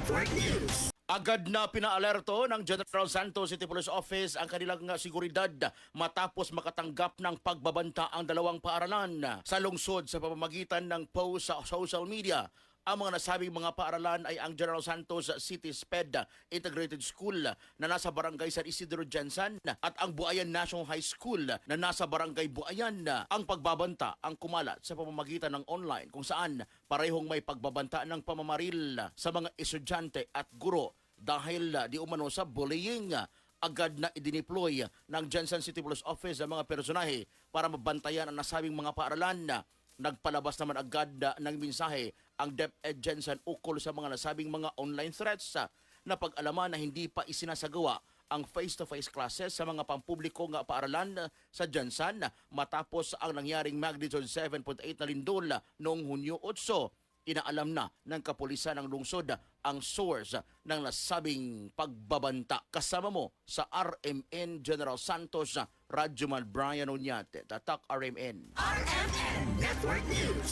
Network News. Agad na pinaalerto ng General Santos City Police Office ang kanilang seguridad matapos makatanggap ng pagbabanta ang dalawang paaralan sa lungsod sa pamamagitan ng post sa social media. Ang mga nasabing mga paaralan ay ang General Santos City SPED Integrated School na nasa Barangay San Isidro Jensan at ang Buayan National High School na nasa Barangay Buayan. Ang pagbabanta ang kumalat sa pamamagitan ng online kung saan parehong may pagbabanta ng pamamaril sa mga estudyante at guro dahil di umano sa bullying. Agad na idineploy ng Jensan City Police Office ang mga personahe para mabantayan ang nasabing mga paaralan. Nagpalabas naman agad ng mensahe ang DepEd Jensan ukol sa mga nasabing mga online threats na pag-alaman na hindi pa isinasagawa ang face-to-face classes sa mga pampublikong paaralan sa Jensan matapos ang nangyaring magnitude 7.8 na lindol noong Hunyo 8. Inaalam na ng kapulisan ng lungsod ang source ng nasabing pagbabanta. Kasama mo sa RMN General Santos, Radyo Man Brian Oñate, Tatak RMN. RMN Network News.